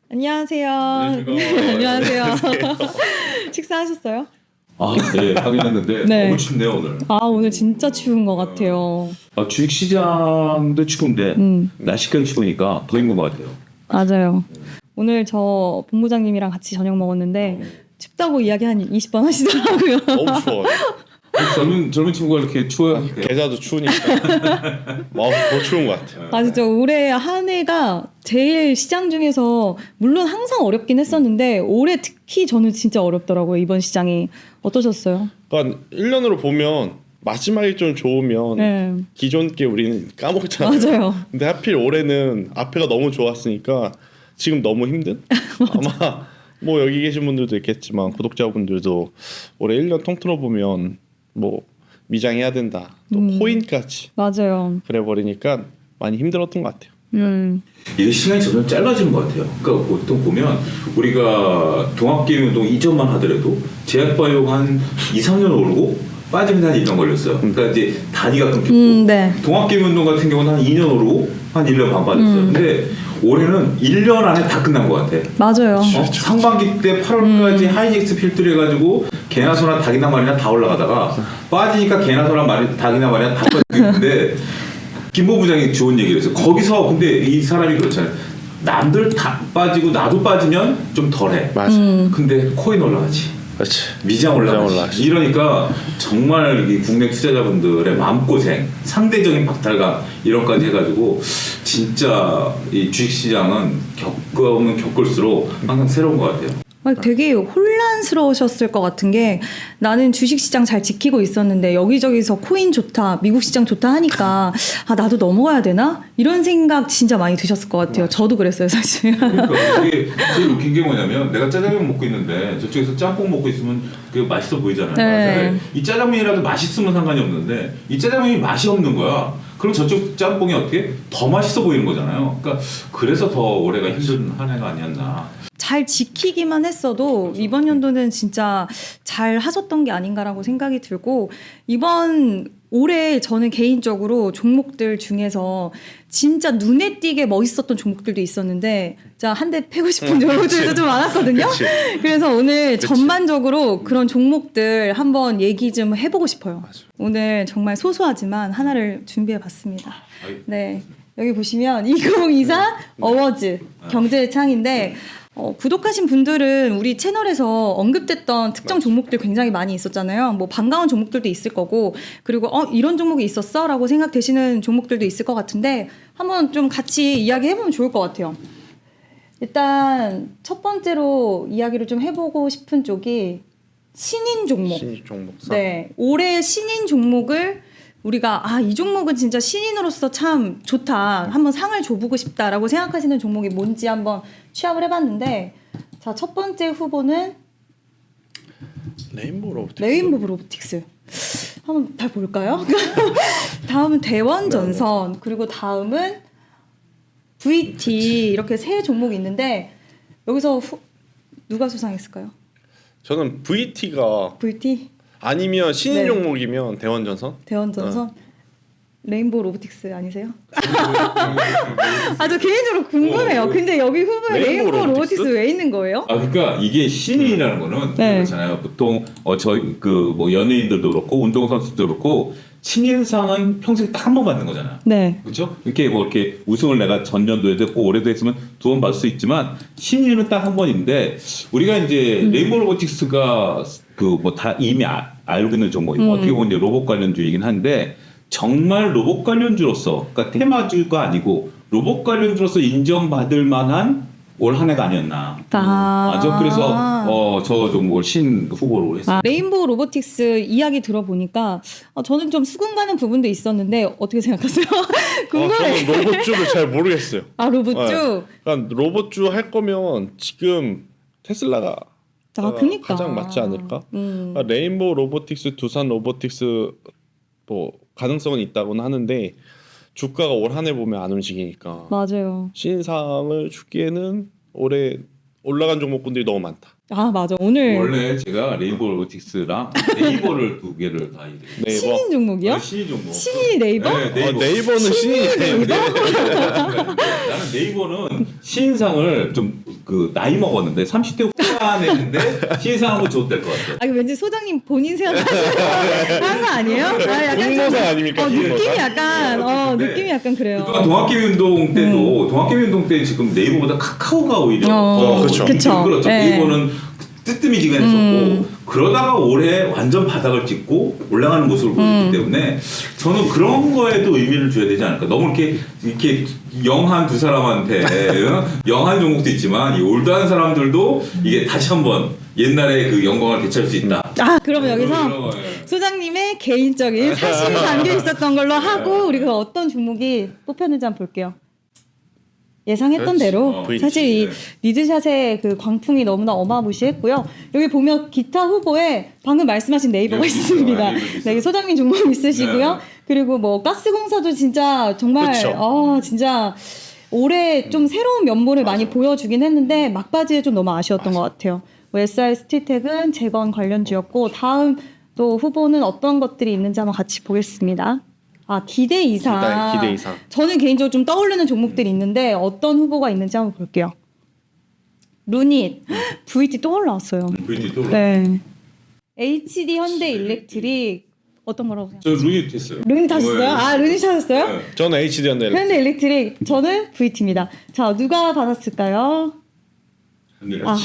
안녕하세요. 네, 안녕하세요. 식사하셨어요? 네, 하긴 했는데 네. 너무 춥네요 오늘. 오늘 진짜 추운 것 같아요. 주식시장도 추운데 날씨까지 추우니까 더 힘든 것 같아요. 맞아요. 오늘 저 본부장님이랑 같이 저녁 먹었는데 춥다고 이야기 한 20번 하시더라고요. 너무 추워. 젊은 친구가 이렇게 추워요. 계좌도 추우니까 더 추운 것 같아요. 아 진짜 올해 한 해가 제일 시장 중에서 물론 항상 어렵긴 했었는데 올해 특히 저는 진짜 어렵더라고요. 이번 시장이 어떠셨어요? 그러니까 1년으로 보면 마지막이 좀 좋으면 네. 기존 게 우리는 까먹잖아요. 맞아요. 근데 하필 올해는 앞에가 너무 좋았으니까 지금 너무 힘든? 아마 뭐 여기 계신 분들도 있겠지만 구독자분들도 올해 1년 통틀어 보면 뭐 미장해야 된다. 또 코인까지 맞아요. 그래 버리니까 많이 힘들었던 것 같아요. 이게 시간이 점점 짧아지는 것 같아요. 그러니까 보통 보면 우리가 동학개미운동 이전만 하더라도 제약바이오가 한 2, 3년 오르고 빠지면 한 1년 걸렸어요. 그러니까 이제 단위가 끊겼고 네. 동학개미운동 같은 경우는 한 2년 오르고 한 1년 반 빠졌어요. 근데 올해는 1년 안에 다 끝난 것 같아. 맞아요. 상반기 때 8월까지 하이닉스 필드를 해가지고 개나 소나 닭이나 말이나 다 올라가다가 빠지니까 개나 소나 닭이나 말이나 다 빠지는데 김모 부장이 좋은 얘기를 했어요. 거기서 근데 이 사람이 그렇잖아요. 남들 다 빠지고 나도 빠지면 좀 덜해. 맞아. 근데 코인 올라가지. 그렇지. 미장 올라가지. 이러니까 정말 이 국내 투자자분들의 마음고생, 상대적인 박탈감 이런 까지 해가지고 진짜 이 주식시장은 겪으면 겪을수록 항상 새로운 것 같아요. 되게 혼란스러우셨을 것 같은 게 나는 주식시장 잘 지키고 있었는데 여기저기서 코인 좋다, 미국 시장 좋다 하니까 나도 넘어가야 되나? 이런 생각 진짜 많이 드셨을 것 같아요. 저도 그랬어요 사실. 그러니까 이게 제일 웃긴 게 뭐냐면 내가 짜장면 먹고 있는데 저쪽에서 짬뽕 먹고 있으면 그게 맛있어 보이잖아요. 네. 이 짜장면이라도 맛있으면 상관이 없는데 이 짜장면이 맛이 없는 거야. 그럼 저쪽 짬뽕이 어떻게 더 맛있어 보이는 거잖아요. 그러니까 그래서 더 올해가 힘든 한 해가 아니었나. 잘 지키기만 했어도 그렇죠. 이번 연도는 진짜 잘 하셨던 게 아닌가라고 생각이 들고 이번 올해 저는 개인적으로 종목들 중에서 진짜 눈에 띄게 멋있었던 종목들도 있었는데 자, 한 대 패고 싶은 종목들도 좀 많았거든요. 그치. 그래서 오늘 전반적으로 그런 종목들 한번 얘기 좀 해보고 싶어요. 맞아. 오늘 정말 소소하지만 하나를 준비해봤습니다. 아이, 네, 여기 보시면 2024 어워즈 경제의 창인데 구독하신 분들은 우리 채널에서 언급됐던 특정 종목들 굉장히 많이 있었잖아요. 뭐 반가운 종목들도 있을 거고 그리고 이런 종목이 있었어? 라고 생각되시는 종목들도 있을 것 같은데 한번 좀 같이 이야기해보면 좋을 것 같아요. 일단 첫 번째로 이야기를 좀 해보고 싶은 쪽이 신인 종목. 신입 종목사. 네, 올해 신인 종목을 우리가 이 종목은 진짜 신인으로서 참 좋다. 한번 상을 줘보고 싶다라고 생각하시는 종목이 뭔지 한번 취합을 해봤는데 자, 첫 번째 후보는 레인보우 로보틱스. 한번 다 볼까요? 다음은 대원전선 그리고 다음은 VT 이렇게 세 종목이 있는데 여기서 누가 수상했을까요? 저는 VT가 VT? 아니면 신인 네. 종목이면 대원전선? 대원전선? 레인보우 로보틱스 아니세요? 저 개인적으로 궁금해요. 근데 여기 후보에 레인보우 레인보우 로보틱스? 로보틱스 왜 있는 거예요? 그러니까 이게 신인이라는 거는 네. 그렇잖아요. 보통 저희 뭐 연예인들도 그렇고 운동 선수도 그렇고 신인상은 평소에 딱 한 번 받는 거잖아요. 네. 그렇죠? 이렇게 뭐 이렇게 우승을 내가 전년도에도 했고 올해도 했으면 2번 받을 수 있지만 신인은 딱 한 번인데 우리가 이제 레인보우 로보틱스가 그 뭐 다 이미 알고 있는 종목이고 어떻게 보면 이제 로봇 관련주이긴 한데 정말 로봇 관련주로서 그러니까 테마주가 아니고 로봇 관련주로서 인정받을 만한 올 한 해가 아니었나. 저 그래서 저 종목을 신 후보로 했어요. 레인보우 로보틱스 이야기 들어보니까 저는 좀 수긍 가는 부분도 있었는데 어떻게 생각하세요? 궁금해. 저는 로봇주를 잘 모르겠어요. 로봇주? 그러니까 로봇주 할 거면 지금 테슬라가 그니까. 가장 맞지 않을까? 그러니까 레인보우 로보틱스, 두산 로보틱스 뭐 가능성은 있다고는 하는데 주가가 올 한 해 보면 안 움직이니까 맞아요. 신상을 주기에는 올해 올라간 종목군들이 너무 많다. 맞아. 오늘 원래 제가 레인보우 로보틱스랑 네이버를 두 개를 다 이제 신인 종목이요? 신인 종목. 신인이 네이버? 네, 네이버는 신인이에요. 나는 네이버는 신인상을 좀 그 나이 먹었는데 30대 후반인데 신상하고 줘도 될 것 같아요. 아, 이거 왠지 소장님 본인 생각하는 거 아니에요? 아, 약간 공모상 아닙니까? 느낌이 약간 네. 느낌이 약간 그래요. 그동안 동학개미 운동 때도 동학개미 운동 때 지금 네이버보다 카카오가 오히려 그렇죠. 그쵸. 그렇죠. 네. 네이버는 뜨뜨미지근했었고 그러다가 올해 완전 바닥을 찍고 올라가는 모습을 보였기 때문에 저는 그런 거에도 의미를 줘야 되지 않을까. 너무 이렇게 영한 두 사람한테 영한 종목도 있지만 이 올드한 사람들도 이게 다시 한번 옛날에 그 영광을 되찾을 수 있다. 아, 그러면 여기서 그런 거예요. 소장님의 개인적인 사심이 담겨 있었던 걸로 하고 우리가 어떤 종목이 뽑혔는지 한번 볼게요. 예상했던 그렇지. 대로 그렇지. 사실 이 리드샷의 그 광풍이 너무나 어마무시했고요. 여기 보면 기타 후보에 방금 말씀하신 네이버가 네, 있습니다. 네이버 있어요. 네, 여기 소장님 종목 있으시고요. 네. 그리고 뭐 가스공사도 진짜 정말 그쵸. 진짜 올해 좀 새로운 면모를 많이 보여주긴 했는데 막바지에 좀 너무 아쉬웠던 것 같아요. 뭐 SR 스틸텍은 재건 관련주였고 다음 또 후보는 어떤 것들이 있는지 한번 같이 보겠습니다. 아, 기대 이상. 기대 이상. 저는 개인적으로 좀 떠오르는 종목들이 있는데 어떤 후보가 있는지 한번 볼게요. 루닛, VT 또 올라왔어요. VT 또 네. HD 현대 일렉트릭 어떤 거라고 저 생각하세요? 루닛 했어요. 루닛 하셨어요? 아, 루닛 하셨어요? 네. 저는 HD 현대 현대 일렉트릭, 저는 VT입니다. 자, 누가 받았을까요? 아,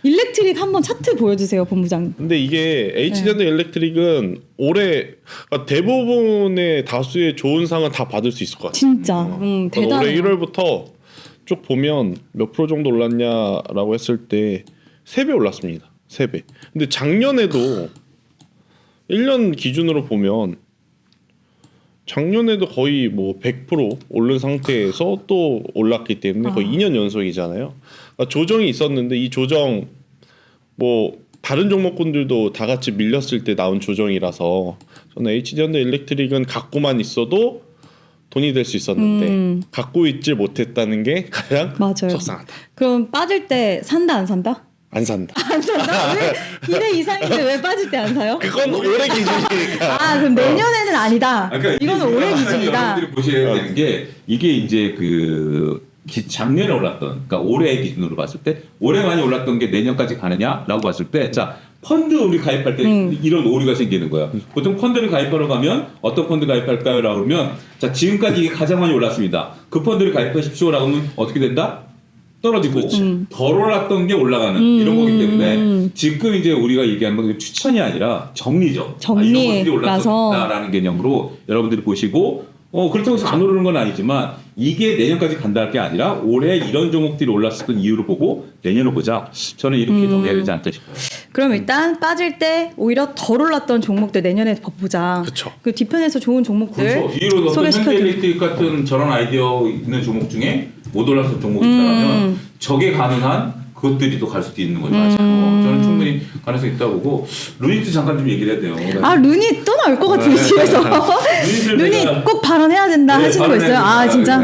일렉트릭 한번 차트 보여주세요, 본부장님. 근데 이게 HD 네. 현대 일렉트릭은 올해 그러니까 대부분의 다수의 좋은 상은 다 받을 수 있을 것 같아요. 진짜, 그래서 대단해요. 올해 1월부터 쭉 보면 몇 프로 정도 올랐냐라고 했을 때 3배 올랐습니다. 3배. 근데 작년에도 1년 기준으로 보면 작년에도 거의 뭐 100% 오른 상태에서 또 올랐기 때문에 거의 2년 연속이잖아요. 그러니까 조정이 있었는데 이 조정 뭐 다른 종목군들도 다 같이 밀렸을 때 나온 조정이라서 저는 HD현대 일렉트릭은 갖고만 있어도 돈이 될 수 있었는데 갖고 있질 못했다는 게 가장 맞아요. 속상하다. 그럼 빠질 때 산다 안 산다? 안 산다. 안 산다? 왜 기대 이상인데 왜 빠질 때 안 사요? 그건 올해 기준이니까. 아, 그럼 내년에는 아니다. 그러니까 이거는 올해 기준이다. 여러분들이 보셔야 되는 게 이게 이제 작년에 올랐던, 그러니까 올해 기준으로 봤을 때 올해 많이 올랐던 게 내년까지 가느냐라고 봤을 때, 자 펀드 우리 가입할 때 이런 오류가 생기는 거야. 보통 펀드를 가입하러 가면 어떤 펀드 가입할까요라고 그러면 자 지금까지 이게 가장 많이 올랐습니다. 그 펀드를 가입하십시오라고 하면 어떻게 된다? 떨어지고 덜 올랐던 게 올라가는 이런 거기 때문에 지금 이제 우리가 얘기하는 건 추천이 아니라 정리죠. 정리라서. 이런 것들이 올랐었다라는 개념으로 여러분들이 보시고 그렇다고 해서 안 오르는 건 아니지만 이게 내년까지 간다는 게 아니라 올해 이런 종목들이 올랐었던 이유를 보고 내년을 보자. 저는 이렇게 정리해야 되지 않을까 싶어요. 그럼 일단 빠질 때 오히려 덜 올랐던 종목들 내년에 보자. 그쵸. 그 뒤편에서 좋은 종목들 그렇죠. 이로 어떤 소개시켜드릴게요. 현대일렉트릭 같은 저런 아이디어 있는 종목 중에 못 올랐던 종목이 있다면 저게 가능한 그것들이 또 갈 수도 있는 거죠. 저는 충분히 가능성이 있다고 보고 루닛도 잠깐 좀 얘기를 해야 돼요. 아, 루닛 또 나올 것 같은데 집에서 루닛 꼭 발언해야 된다 하시는 거 있어요? 아, 진짜?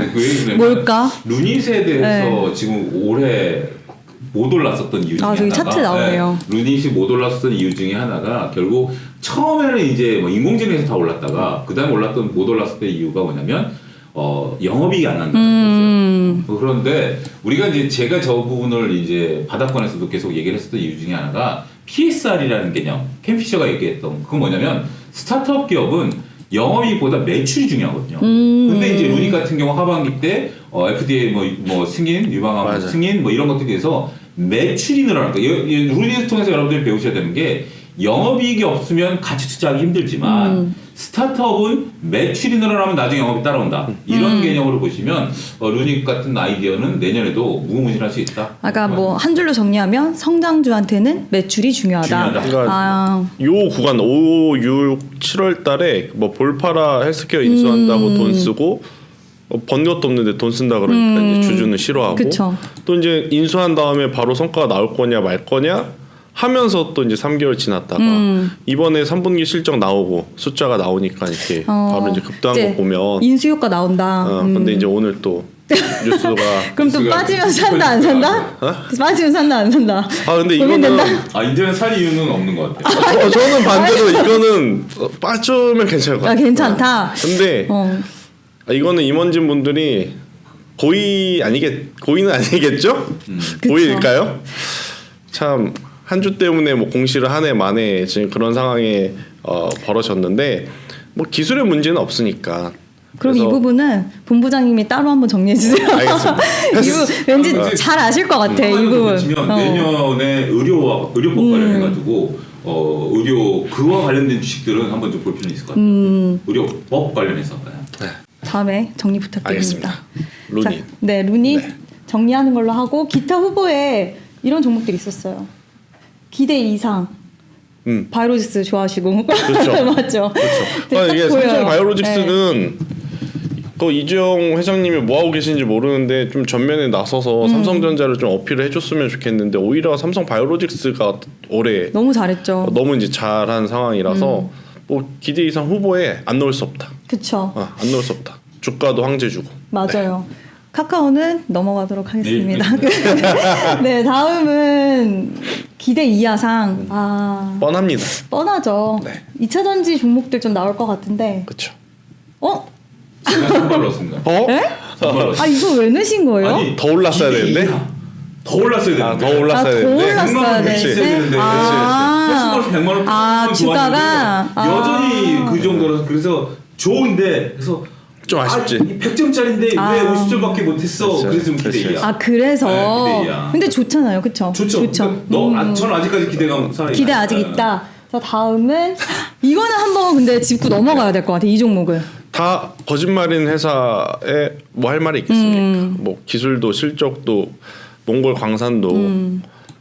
뭘까? 루닛에 대해서 지금 올해 못 올랐었던 이유 중에 아, 저기 하나가 차트 나오네요. 루닛이 못 올랐었던 이유 중에 하나가 결국 처음에는 이제 뭐 인공지능에서 다 올랐다가 그다음에 못 올랐었던 이유가 뭐냐면 영업이익이 안 난다는 거죠. 그런데 우리가 이제 제가 저 부분을 이제 바닥권에서도 계속 얘기를 했었던 이유 중에 하나가 PSR이라는 개념, 캔피셔가 얘기했던 그건 뭐냐면 스타트업 기업은 영업이익보다 매출이 중요하거든요. 근데 이제 루닛 같은 경우 하반기 때 FDA 뭐 승인, 유방암 맞아요. 승인 뭐 이런 것들에 대해서 매출이 늘어날 거예요. 루닛을 통해서 여러분들이 배우셔야 되는 게 영업이익이 없으면 가치 투자하기 힘들지만 스타트업은 매출이 늘어나면 나중에 영업이 따라온다. 이런 개념으로 보시면 루닛 같은 아이디어는 내년에도 무궁무진할 수 있다. 아까 뭐 한 줄로 정리하면 성장주한테는 매출이 중요하다. 그러니까 아, 요 구간 5, 6, 7월 달에 뭐 볼파라 헬스케어 인수한다고 돈 쓰고 번 것도 없는데 돈 쓴다 그러니까 이제 주주는 싫어하고 그쵸. 또 이제 인수한 다음에 바로 성과가 나올 거냐 말 거냐 하면서 또 이제 3개월 지났다가 이번에 3분기 실적 나오고 숫자가 나오니까 이렇게 바로 이제 급등한 이제 거 보면 인수 효과 나온다. 근데 이제 오늘 또 뉴스가 그럼 또 빠지면 산다 안 산다? 빠지면 산다 안 산다? 근데 이거는 고민된다? 이제는 살 이유는 없는 것 같아요. 저는 반대로 이거는 빠지면 괜찮을 것 아, 같아요. 괜찮다. 근데 이거는 임원진 분들이 고의는 아니겠죠? 고의일까요? 참 한 주 때문에 뭐 공시를 한 해 만에 지금 그런 상황에 벌어졌는데 뭐 기술의 문제는 없으니까. 그럼 이 부분은 본부장님이 따로 한번 정리해 주세요. 알겠습니다. 이 부분 왠지 잘 아실 것 같아. 이 부분. 치면 내년에 의료법 관련해가지고 의료 그와 관련된 주식들은 한번 좀 볼 필요는 있을 것 같아요. 의료법 관련해서. 다음에 정리 부탁드립니다. 루닛. 자, 네, 루닛 네. 정리하는 걸로 하고 기타 후보에 이런 종목들이 있었어요. 기대 이상. 바이오로직스 좋아하시고 그렇죠. 맞죠. 그렇죠. 이게 보여요. 삼성 바이오로직스는 그 이재용 회장님이 뭐 하고 계신지 모르는데 좀 전면에 나서서 삼성전자를 좀 어필을 해줬으면 좋겠는데 오히려 삼성 바이오로직스가 올해 너무 잘했죠. 너무 이제 잘한 상황이라서 뭐 기대 이상 후보에 안 넣을 수 없다. 그쵸. 안 넣을 수 없다. 주가도 황제주고. 맞아요. 카카오는 넘어가도록 하겠습니다. 네, 다음은 기대 이하상. 뻔합니다. 뻔하죠. 네. 2차 전지 종목들 좀 나올 것 같은데. 그렇죠. 제가 선발 넣었습니다. 선발 넣었습니다. 이거 왜 넣으신 거예요? 아니, 더 올랐어야 되는데? 더 올랐어야 되는데. 더 올랐어야 더 되는데. 올랐어야 되는데. 횟수벌써 100만 원 주가가 여전히 그 정도라서 그래서 좋은데 그래서 좀 아쉽지. 100점짜리인데 왜 50점밖에 못했어? 그렇죠. 그래서 좀 기대야. 그래서. 네, 기대야. 근데 좋잖아요, 그렇죠? 좋죠. 저는 아직까지 기대감 살아. 기대 아직 있다. 자, 다음은 이거는 한번 근데 짚고 넘어가야 될 것 같아. 이 종목을. 다 거짓말인 회사에 뭐 할 말이 있겠습니까? 뭐 기술도 실적도 몽골 광산도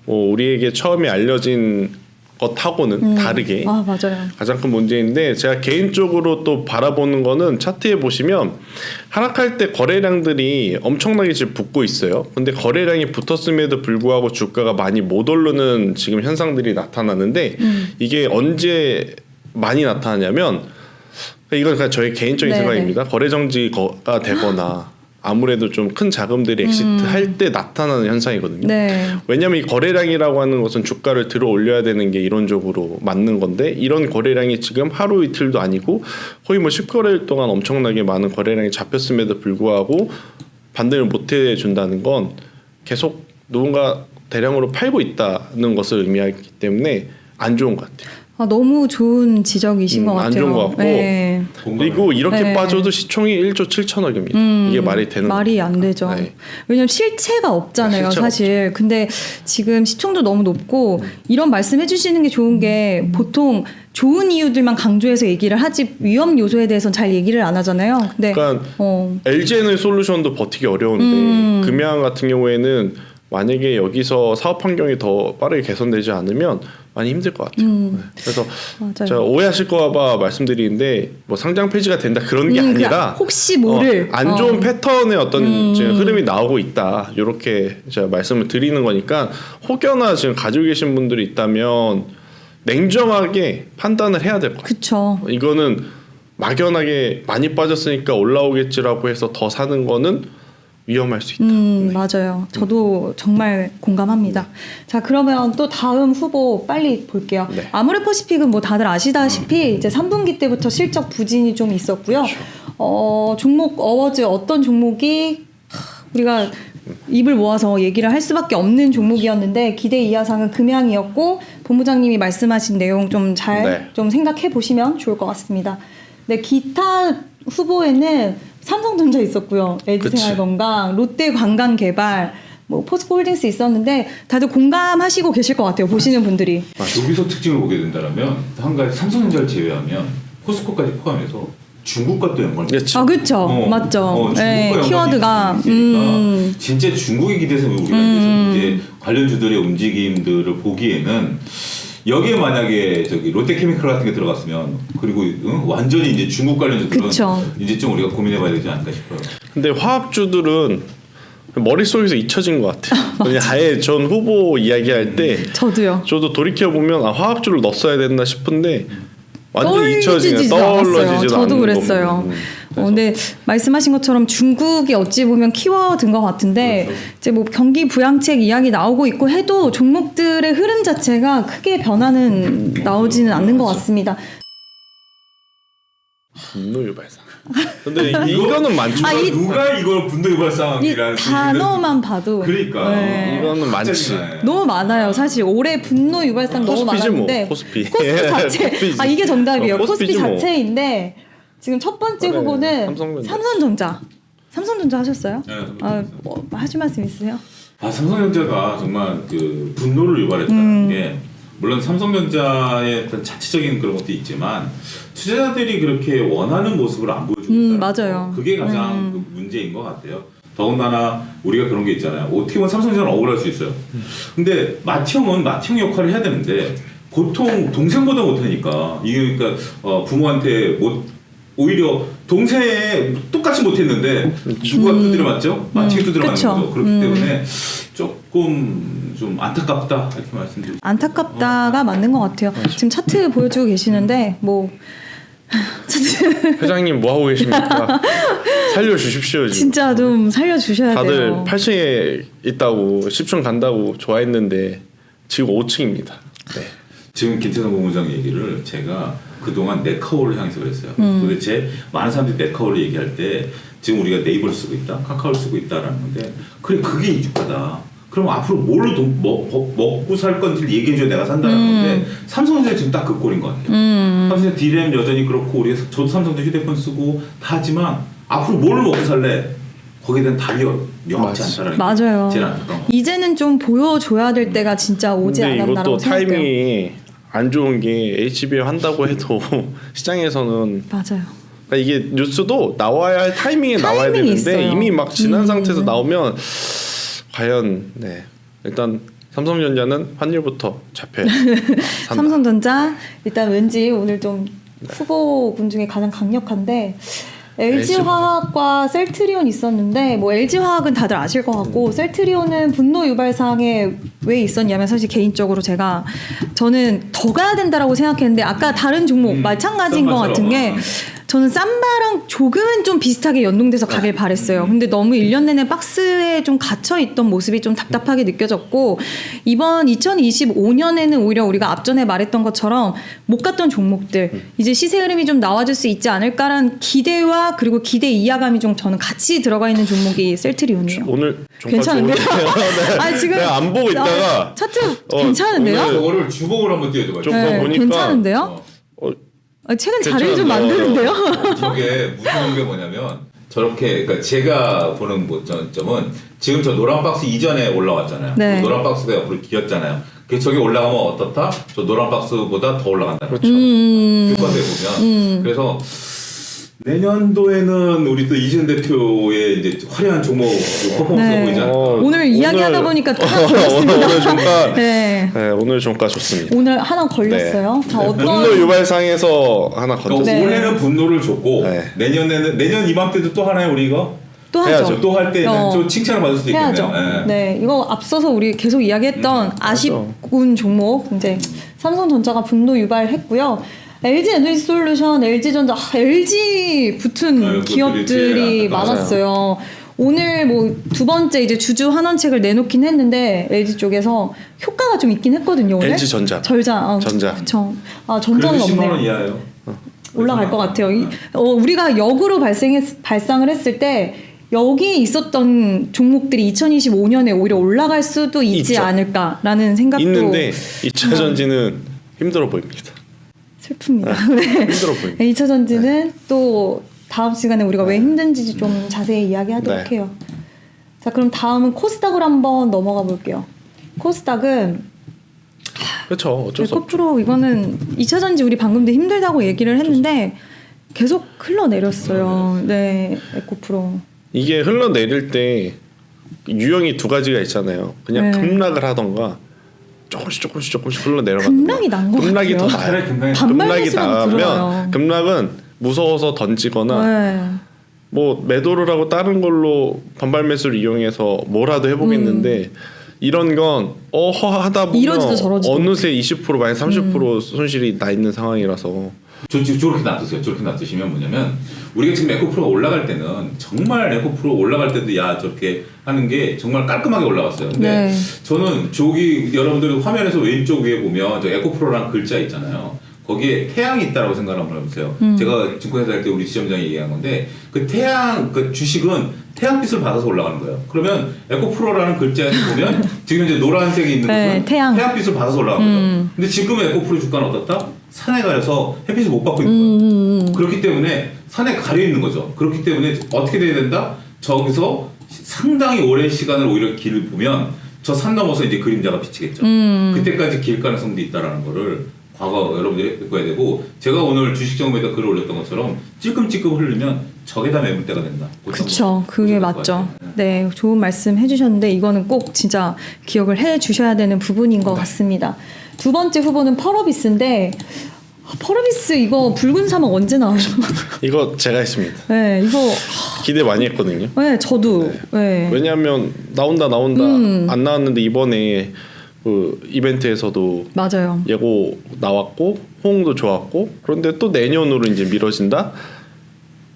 뭐 우리에게 처음에 알려진 것하고는 다르게 맞아요. 가장 큰 문제인데 제가 개인적으로 또 바라보는 거는 차트에 보시면 하락할 때 거래량들이 엄청나게 지금 붙고 있어요. 근데 거래량이 붙었음에도 불구하고 주가가 많이 못 오르는 지금 현상들이 나타나는데 이게 언제 많이 나타나냐면 이건 그냥 저의 개인적인 네네. 생각입니다. 거래 정지가 되거나 아무래도 좀 큰 자금들이 엑시트 할 때 나타나는 현상이거든요. 네. 왜냐하면 이 거래량이라고 하는 것은 주가를 들어 올려야 되는 게 이론적으로 맞는 건데 이런 거래량이 지금 하루 이틀도 아니고 거의 뭐 10거래일 동안 엄청나게 많은 거래량이 잡혔음에도 불구하고 반등을 못 해준다는 건 계속 누군가 대량으로 팔고 있다는 것을 의미하기 때문에 안 좋은 것 같아요. 너무 좋은 지적이신 것 같아요. 안 좋은 것 같고 네. 그리고 이렇게 네. 빠져도 시총이 1조 7천억입니다. 이게 말이 되는 말이 안 되죠. 네. 왜냐면 실체가 없잖아요, 실체가 사실. 근데 지금 시총도 너무 높고 이런 말씀 해주시는 게 좋은 게 보통 좋은 이유들만 강조해서 얘기를 하지 위험 요소에 대해서는 잘 얘기를 안 하잖아요. 근데 그러니까 LG에너지 솔루션도 버티기 어려운데 금양 같은 경우에는 만약에 여기서 사업 환경이 더 빠르게 개선되지 않으면 많이 힘들 것 같아요. 그래서 맞아요. 제가 오해하실까봐 말씀드리는데 뭐 상장 폐지가 된다 그런 게 아니라 혹시 모를 안 좋은 패턴의 어떤 지금 흐름이 나오고 있다 이렇게 제가 말씀을 드리는 거니까 혹여나 지금 가지고 계신 분들이 있다면 냉정하게 판단을 해야 될 것 같아요. 그쵸. 이거는 막연하게 많이 빠졌으니까 올라오겠지라고 해서 더 사는 거는 위험할 수 있다. 맞아요. 저도 정말 공감합니다. 자, 그러면 또 다음 후보 빨리 볼게요. 네. 아모레퍼시픽은 뭐 다들 아시다시피 이제 3분기 때부터 실적 부진이 좀 있었고요. 종목 어워즈 어떤 종목이 우리가 입을 모아서 얘기를 할 수밖에 없는 종목이었는데 기대 이하상은 금양이었고 본부장님이 말씀하신 내용 좀 잘 좀 생각해 보시면 좋을 것 같습니다. 네, 기타 후보에는 삼성전자 있었고요, LG생활건강, 롯데관광개발, 뭐 포스코홀딩스 있었는데 다들 공감하시고 계실 것 같아요. 보시는 분들이. 여기서 특징을 보게 된다면 한 가지 삼성전자를 제외하면 포스코까지 포함해서 중국과 또 연관이 그렇죠. 그렇죠. 맞죠. 네, 중국과 키워드가 있으니까 진짜 중국에 기대서 우리가 이제 관련주들의 움직임들을 보기에는 여기에 만약에 저기 롯데케미칼 같은 게 들어갔으면 그리고 완전히 이제 중국 관련주들은 그쵸. 이제 좀 우리가 고민해봐야 되지 않을까 싶어요. 근데 화학주들은 머릿속에서 잊혀진 것 같아요. 그냥 아예 전 후보 이야기할 때 저도요. 저도 돌이켜보면 화학주를 넣었어야 됐나 싶은데 완전 떠올리지도 잊혀지는 않았어요. 저도 그랬어요. 근데 말씀하신 것처럼 중국이 어찌 보면 키워드인 것 같은데 이제 뭐 경기 부양책 이야기 나오고 있고 해도 종목들의 흐름 자체가 크게 변화는 나오지는 않는 것 같습니다. 분노 유발상. 근데 이거는 많죠. 아, 이- 누가 이걸 분노 유발 이 상황이라는 단어만 봐도 그러니까 네. 이거는 많지. 너무 많아요. 사실 올해 분노 유발상 너무 코스피지 많았는데 뭐, 코스피. 자체 코스피지. 아 이게 정답이에요. 코스피 코스피지 뭐. 자체인데 지금 첫 번째 그래, 후보는 삼성전자. 삼성전자 하셨어요? 네, 뭐 하실 말씀 있으세요? 삼성전자가 정말 그 분노를 유발했다는 게 물론 삼성전자의 어떤 자체적인 그런 것도 있지만 투자자들이 그렇게 원하는 모습을 안 보여주고 있다는 맞아요. 거. 그게 가장 그 문제인 것 같아요. 더군다나 우리가 그런 게 있잖아요. 어떻게 보면 삼성전자는 억울할 수 있어요. 근데 맏형은 맏형 역할을 해야 되는데 보통 동생보다 못하니까 이게 그러니까 부모한테 오히려 동생에 똑같이 못했는데 누가 두드려 맞죠? 맏형이 두드려 맞는 그쵸. 거죠. 그렇기 때문에 조금 좀 안타깝다 이렇게 말씀드리고 안타깝다가 맞는 것 같아요. 지금 차트 보여주고 계시는데 뭐 차트 회장님 뭐 하고 계십니까? 살려주십시오 지금. 진짜 좀 살려주셔야 다들 돼요. 8층에 있다고 10층 간다고 좋아했는데 지금 5층입니다. 네. 지금 김태성 본부장 얘기를 제가 그동안 네카오를 향해서 그랬어요. 도대체 많은 사람들이 네카오를 얘기할 때 지금 우리가 네이버를 쓰고 있다, 카카오를 쓰고 있다라는 건데 그래 그게 이득하다. 그럼 앞으로 뭘로 먹고 살 건지를 얘기해줘야 내가 산다는 건데 삼성전자 지금 딱 그 꼴인 것 같아요. 삼성전자 D램 여전히 그렇고 우리가 저도 삼성전자 휴대폰 쓰고 다 하지만 앞으로 뭘 먹고 살래? 거기에 대한 답이 명확치 않다라는 게 맞아요. 제일 안타까운 거. 이제는 좀 보여줘야 될 때가 진짜 오지 근데 않았나라고 이것도 생각해요. 타이밍이 안 좋은 게 HBM 한다고 해도 시장에서는 맞아요. 그러니까 이게 뉴스도 나와야 할 타이밍에 나와야 타이밍이 되는데 있어요. 이미 막 지난 상태에서 나오면 과연 네 일단 삼성전자는 환율부터 잡혀야 산다. 삼성전자 일단 왠지 오늘 좀 후보군 중에 가장 강력한데 LG화학과 셀트리온 있었는데 뭐 LG화학은 다들 아실 것 같고 셀트리온은 분노 유발 사항에 왜 있었냐면 사실 개인적으로 저는 더 가야 된다라고 생각했는데 아까 다른 종목 마찬가지인 것 같은 게 저는 쌈바랑 조금은 좀 비슷하게 연동돼서 가길 바랬어요. 근데 너무 1년 내내 박스에 좀 갇혀 있던 모습이 좀 답답하게 느껴졌고 이번 2025년에는 오히려 우리가 앞전에 말했던 것처럼 못 갔던 종목들 이제 시세 흐름이 좀 나와줄 수 있지 않을까라는 기대와 그리고 기대 이하감이 좀 저는 같이 들어가 있는 종목이 셀트리온이에요. 오늘 종가 괜찮은데요? 좋으세요? 네. 아 지금 내가 안 보고 있다가 차트 괜찮은데요? 오늘 저거를 주봉으로 한번 띄워줘봐요. 종가 네, 보니까 괜찮은데요? 최근 자리를 좀 괜찮은데요? 만드는데요? 저게 무서운 게 뭐냐면 저렇게 그러니까 제가 보는 점은 지금 저 노란 박스 이전에 올라왔잖아요. 네. 노란 박스가 옆으로 기었잖아요. 그 저게 올라가면 어떻다? 저 노란 박스보다 더 올라간다. 그렇죠. 교과서에 보면 그래서 내년도에는 우리 또 이재현 대표의 이제 화려한 종목 퍼포먼스가 네. 보이지 않을까. 오늘 이야기하다 보니까 또 하나 걸렸습니다. 오늘 종가 네. 네, 오늘 종가 좋습니다. 오늘 하나 걸렸어요. 자, 네. 어떤 분노 유발상에서 하나 그러니까 건졌어요. 네. 올해는 분노를 줬고 네. 내년 이맘때도 또 하나요 우리 이거? 또 해야죠. 하죠. 또 할 때는 좀 칭찬을 받을 수도 있겠네요. 해야죠. 네, 이거 앞서서 우리 계속 이야기했던 아쉽군 종목 이제 삼성전자가 분노 유발했고요. LG 에너지 솔루션, LG전자, LG 붙은 그것들이 기업들이 제일 많았어요. 오늘 뭐 두 번째 이제 주주 환원책을 내놓긴 했는데 LG 쪽에서 효과가 좀 있긴 했거든요. 오늘 LG 전자. 전자. 그쵸. 아 전자는 그래도 10만 원 없네요. 이하예요. 올라갈 것 같아요. 우리가 역으로 발상을 했을 때 여기 있었던 종목들이 2025년에 오히려 올라갈 수도 있지 있죠. 않을까라는 생각도 있는데 2차 전지는 힘들어 보입니다. 슬픕니다. 네. 힘들어 보입니다. 2차 전지는 또 다음 시간에 우리가 왜 힘든지 좀 자세히 이야기하도록 네. 해요. 자, 그럼 다음은 코스닥으로 한번 넘어가 볼게요. 코스닥은 그렇죠. 어쩔 수 없죠. 에코프로 이거는 2차 전지 우리 방금도 힘들다고 얘기를 했는데 계속 흘러내렸어요. 네, 에코프로. 이게 흘러내릴 때 유형이 두 가지가 있잖아요. 그냥 네. 급락을 하던가 조금씩 흘러내려가는 급락이 난 것 급락이 같아요. 더 나아요. 차라리 급락이 반발 급락이 매수라고 들어요. 나가면 급락은 무서워서 던지거나 네. 뭐 매도를 하고 다른 걸로 반발 매수를 이용해서 뭐라도 해보겠는데 이런 건 하다 보면 이러지도 저러지도 어느새 20% 만약 30% 손실이 나 있는 상황이라서 지금 저렇게 놔두세요. 저렇게 놔두시면 뭐냐면 우리가 지금 에코프로가 올라갈 때는 정말 에코프로 올라갈 때도 야 저렇게 하는 게 정말 깔끔하게 올라갔어요. 근데 네. 저는 저기 여러분들 화면에서 왼쪽 위에 보면 저 에코프로라는 글자 있잖아요. 거기에 태양이 있다라고 생각을 한번 해보세요. 제가 증권회사 할 때 우리 지점장이 얘기한 건데 그 태양 그 주식은 태양빛을 받아서 올라가는 거예요. 그러면 에코프로라는 글자에 보면 지금 이제 노란색이 있는 네, 것은 태양빛을 받아서 올라간 거죠. 근데 지금 에코프로 주가는 어떻다? 산에 가려서 햇빛을 못 받고 있는 거예요. 그렇기 때문에 산에 가려 있는 거죠. 그렇기 때문에 어떻게 돼야 된다? 저기서 상당히 오랜 시간을 오히려 길을 보면 저 산 넘어서 이제 그림자가 비치겠죠. 그때까지 길 가능성도 있다라는 거를 과거 여러분들이 느껴야 되고, 제가 오늘 주식정보에다 글을 올렸던 것처럼 찔끔찔끔 흐르면 저게다 매물대가 된다. 그렇죠. 그게 맞죠. 네, 좋은 말씀 해주셨는데 이거는 꼭 진짜 기억을 해주셔야 되는 부분인 것 같습니다. 두 번째 후보는 펄어비스인데 펄어비스 이거 붉은 사막 언제 나오죠? 이거 제가 했습니다. 네, 이거 기대 많이 했거든요. 네, 저도. 네. 왜냐하면 나온다 안 나왔는데 이번에 그 이벤트에서도 맞아요. 예고 나왔고 호응도 좋았고, 그런데 또 내년으로 이제 미뤄진다.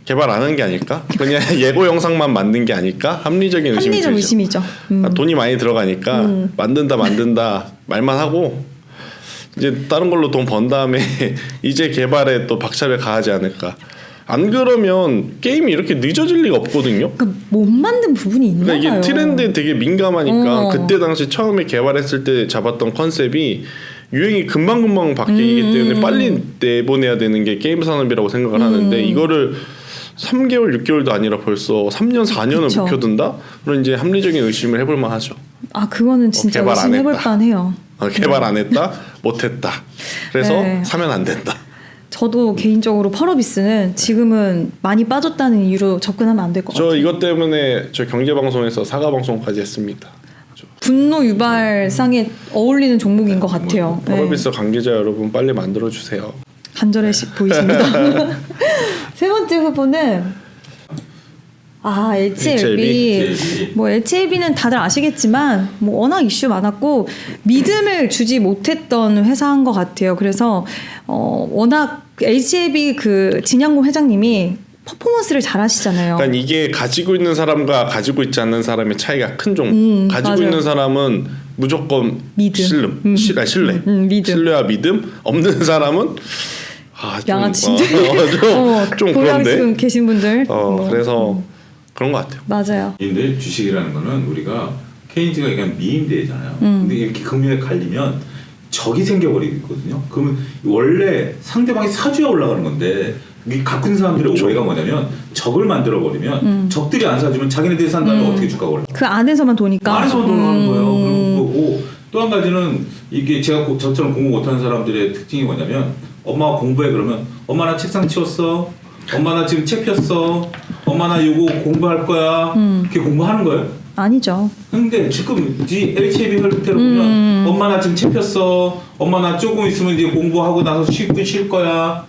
개발 안 한 게 아닐까? 그냥 예고 영상만 만든 게 아닐까? 합리적인 의심이 합리적 들죠. 의심이죠. 돈이 많이 들어가니까 만든다 말만 하고 이제 다른 걸로 돈 번 다음에 이제 개발에 또 박차를 가하지 않을까. 안 그러면 게임이 이렇게 늦어질 리가 없거든요. 그러니까 못 만든 부분이 있나 봐요. 그러니까 이게 트렌드에 되게 민감하니까 그때 당시 처음에 개발했을 때 잡았던 컨셉이 유행이 금방금방 바뀌기 때문에 빨리 내보내야 되는 게 게임 산업이라고 생각을 하는데, 이거를 3개월, 6개월도 아니라 벌써 3년, 4년을 그쵸. 묵혀둔다? 그럼 이제 합리적인 의심을 해볼 만하죠. 아, 그거는 진짜 개발 안 의심해볼 했다. 만해요. 개발 안 했다? 못했다. 그래서 네. 사면 안 된다. 저도 개인적으로 펄어비스는 지금은 많이 빠졌다는 이유로 접근하면 안 될 것 같아요. 저 이것 때문에 저 경제방송에서 사과방송까지 했습니다. 분노 유발상에 어울리는 종목인 것 같아요. 네. 펄어비스 관계자 여러분 빨리 만들어주세요. 간절해 보이십니다. 세 번째 후보는 HLB. 뭐 HLB는 다들 아시겠지만 뭐 워낙 이슈 많았고 믿음을 주지 못했던 회사인 것 같아요. 그래서 워낙 HLB 그 진양공 회장님이 퍼포먼스를 잘하시잖아요. 그러니까 이게 가지고 있는 사람과 가지고 있지 않는 사람의 차이가 큰 종목. 가지고 맞아요. 있는 사람은 무조건 믿음. 신뢰. 믿음. 신뢰와 믿음. 없는 사람은 양아치인데. 좀 고양 그런데. 지금 계신 분들. 그래서 그런 것 같아요. 맞아요. 근데 주식이라는 거는 우리가 케인즈가 얘기한 미임대잖아요. 근데 이렇게 금융에 갈리면 적이 생겨버리거든요. 그러면 원래 상대방이 사줘야 올라가는 건데, 이 갖고 있는 사람들의 오해가 뭐냐면 적을 만들어버리면 적들이 안 사주면 자기네들이 산다면 어떻게 주가가 올라가? 그 안에서만 도니까. 안에서 돌아가는 거예요. 또 한 가지는 이게 제가 저처럼 공부 못하는 사람들의 특징이 뭐냐면, 엄마가 공부해 그러면 엄마 나 책상 치웠어, 엄마 나 지금 책 폈어, 엄마 나 이거 공부할 거야, 이렇게 공부하는 거예요. 아니죠. 근데 지금 이 HAB 혈태를 보면 엄마 나 지금 책 폈어, 엄마 나 조금 있으면 이제 공부하고 나서 10분 쉴 거야.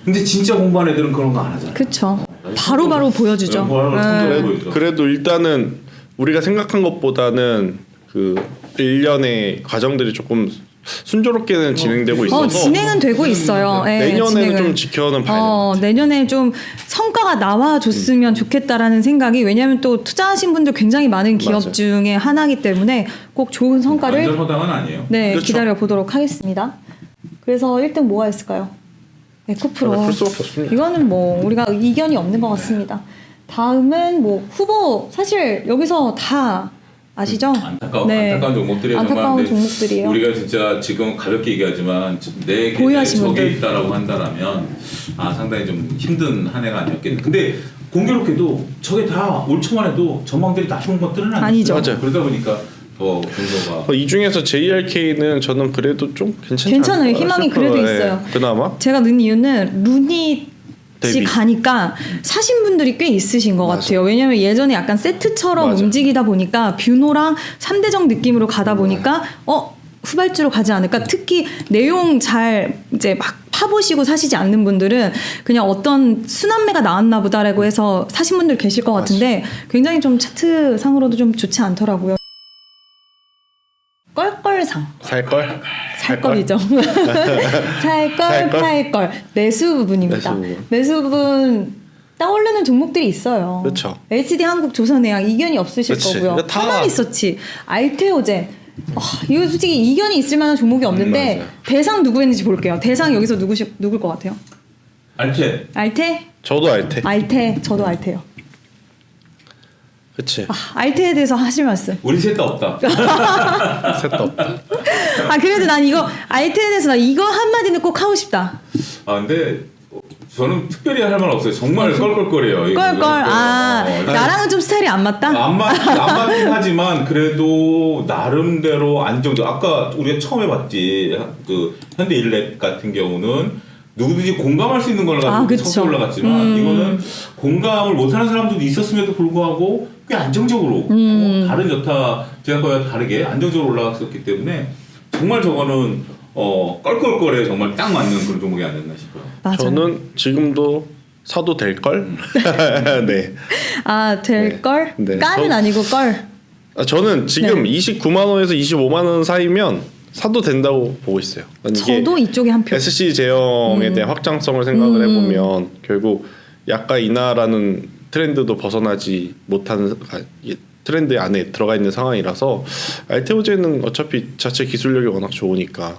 근데 진짜 공부하는 애들은 그런 거 안 하잖아요. 그렇죠. 바로바로 보여주죠. 그래도 일단은 우리가 생각한 것보다는 그 일련의 과정들이 조금 순조롭게는 진행되고 있어서 진행은 되고 있어요. 네, 내년에는 진행은. 좀 지켜는 봐야 돼요. 내년에 좀 성과가 나와줬으면 좋겠다라는 생각이, 왜냐하면 또 투자하신 분들 굉장히 많은 기업 맞아요. 중에 하나이기 때문에 꼭 좋은 성과를 완전 허당은 아니에요. 네, 그렇죠. 기다려 보도록 하겠습니다. 그래서 1등 뭐가 있을까요? 에코프로. 풀 수밖에 없습니다. 이거는 뭐 우리가 이견이 없는 것 같습니다. 다음은 뭐 후보, 사실 여기서 다 아시죠? 안타까운 종목들이에요. 안타까운 종목들이에요. 우리가 진짜 지금 가볍게 얘기하지만 내 보유하신 적이 분들. 있다라고 한다면 상당히 좀 힘든 한 해가 아니었겠네. 근데 공교롭게도 저게 다 올 초만 해도 전망들이 나쁜 것들은 아니죠. 맞아요. 그러다 보니까 더 정도가 이 중에서 JRK는 저는 그래도 좀 괜찮아요. 않을까 희망이 싶어요. 그래도 네, 있어요. 그나마 제가 넣은 이유는 루닛이 대비. 가니까 사신 분들이 꽤 있으신 것 같아요. 왜냐면 예전에 약간 세트처럼 맞아. 움직이다 보니까 뷰노랑 3대정 느낌으로 가다 보니까 후발주로 가지 않을까. 특히 내용 잘 이제 막 파보시고 사시지 않는 분들은 그냥 어떤 순환매가 나왔나 보다라고 해서 사신 분들 계실 것 같은데, 굉장히 좀 차트 상으로도 좀 좋지 않더라고요. 껄껄상. 살걸이죠. 살걸, 팔걸. 매수 부분입니다. 매수 부분 떠오르는 종목들이 있어요. 그렇죠. HD 한국 조선해양 이견이 없으실 그치. 거고요. 다- 하나리서치, 알테오젠, 이거 솔직히 이견이 있을 만한 종목이 없는데 맞아요. 대상 누구 했는지 볼게요. 대상 여기서 누굴 것 같아요? 알테. 알테? 저도 알테. 알테. 저도 알테요. 그치. 알테에 대해서 하실 말씀. 우리 셋 다 없다. 셋도 없다. 그래도 난 이거 알테에 대해서 나 이거 한마디는 꼭 하고 싶다. 근데 저는 특별히 할 말 없어요. 정말 껄껄거려요. 이거. 껄껄. 나랑은 좀 스타일이 안 맞다? 안 맞긴 하지만 그래도 나름대로 안정적. 아까 우리가 처음 해봤지. 그 현대일렉 같은 경우는 누구든지 공감할 수 있는 걸 가지고 그쵸. 서서 올라갔지만 이거는 공감을 못하는 사람들도 있었음에도 불구하고 꽤 안정적으로 다른 여타 제약과와 다르게 안정적으로 올라갔었기 때문에 정말 저거는 껄껄거려요. 정말 딱 맞는 그런 종목이 아니었나 싶어요. 맞아요. 저는 지금도 사도 될 걸. 네. 될 걸? 네. 까는 아니고 걸. 저는 지금 네. 29만 원에서 25만 원 사이면 사도 된다고 보고 있어요. 이게 저도 이쪽에 한 표. SC 제형에 대한 확장성을 생각을 해보면 결국 약가 인하라는 트렌드도 벗어나지 못하는 이 트렌드 안에 들어가 있는 상황이라서 알테오제는 어차피 자체 기술력이 워낙 좋으니까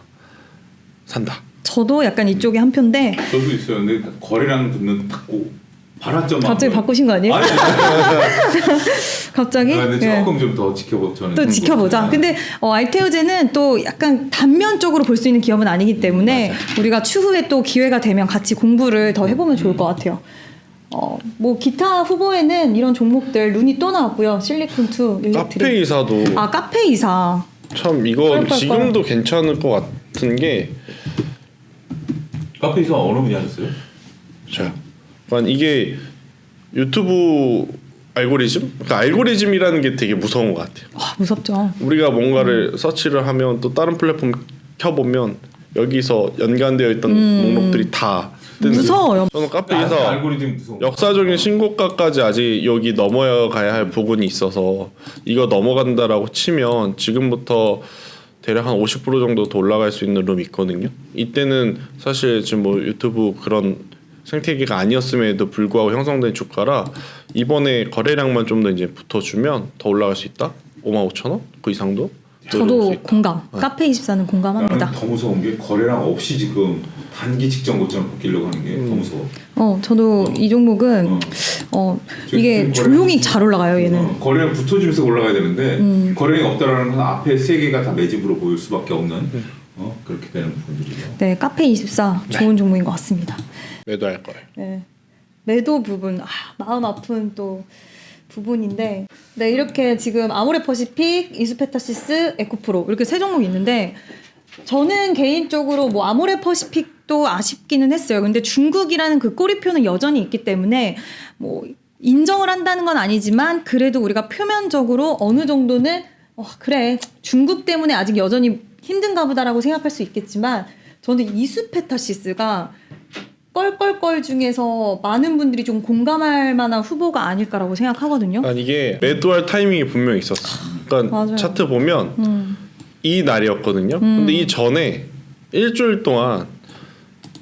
산다. 저도 약간 이쪽에 한 표인데 저도 있어요. 근데 거래량 듣는 탁고 발화점 갑자기 바꾸신 거 아니에요? 아니, 갑자기? 근데 예. 조금 좀 더 지켜보 저는 또 지켜보자. 근데 알테오제는 또 약간 단면적으로 볼 수 있는 기업은 아니기 때문에 우리가 추후에 또 기회가 되면 같이 공부를 더 해보면 좋을 것 같아요. 뭐 기타 후보에는 이런 종목들 룬이 또 나왔고요. 실리콘2, 일렉트릭. 카페 이사도 카페 이사. 참 이거 껄껄껄. 지금도 괜찮을 것 같은 게 카페에서 어느 분이 하셨어요? 저요. 그러니까 이게 유튜브 알고리즘? 그러니까 알고리즘이라는 게 되게 무서운 것 같아요. 무섭죠. 우리가 뭔가를 서치를 하면 또 다른 플랫폼 켜보면 여기서 연관되어 있던 목록들이 다 뜨는. 무서워요. 저는 카페에서 알고리즘 무서워. 역사적인 신고가까지 아직 여기 넘어가야 할 부분이 있어서 이거 넘어간다라고 치면 지금부터 대략 한 50% 정도 더 올라갈 수 있는 룸이 있거든요. 이때는 사실 지금 뭐 유튜브 그런 생태계가 아니었음에도 불구하고 형성된 주가라 이번에 거래량만 좀 더 이제 붙어주면 더 올라갈 수 있다. 55,000원 그 이상도. 더 올라갈 수 저도 있다. 공감. 카페 24는 공감합니다. 나는 더 무서운 게 거래량 없이 지금 단기 직전 고점 벗기려고 하는 게 더 무서워. 저도 이 종목은 이게 지금 조용히 잘 올라가요. 얘는. 거래량 붙어주면서 올라가야 되는데 거래량이 없다라는 건 앞에 세 개가 다 매집으로 보일 수밖에 없는 그렇게 되는 부분들이죠. 네, 카페 24 좋은 종목인 것 같습니다. 매도할 거예요. 네. 매도 부분 마음 아픈 또 부분인데 네 이렇게 지금 아모레퍼시픽, 이수페타시스, 에코프로 이렇게 세 종목이 있는데 저는 개인적으로 뭐 아모레퍼시픽도 아쉽기는 했어요. 근데 중국이라는 그 꼬리표는 여전히 있기 때문에 뭐 인정을 한다는 건 아니지만 그래도 우리가 표면적으로 어느 정도는 그래 중국 때문에 아직 여전히 힘든가 보다라고 생각할 수 있겠지만 저는 이수페타시스가 껄껄껄 중에서 많은 분들이 좀 공감할 만한 후보가 아닐까라고 생각하거든요. 그러니까 이게 매도할 타이밍이 분명히 있었어. 그러니까 맞아요. 차트 보면 이 날이었거든요. 근데 이 전에 일주일 동안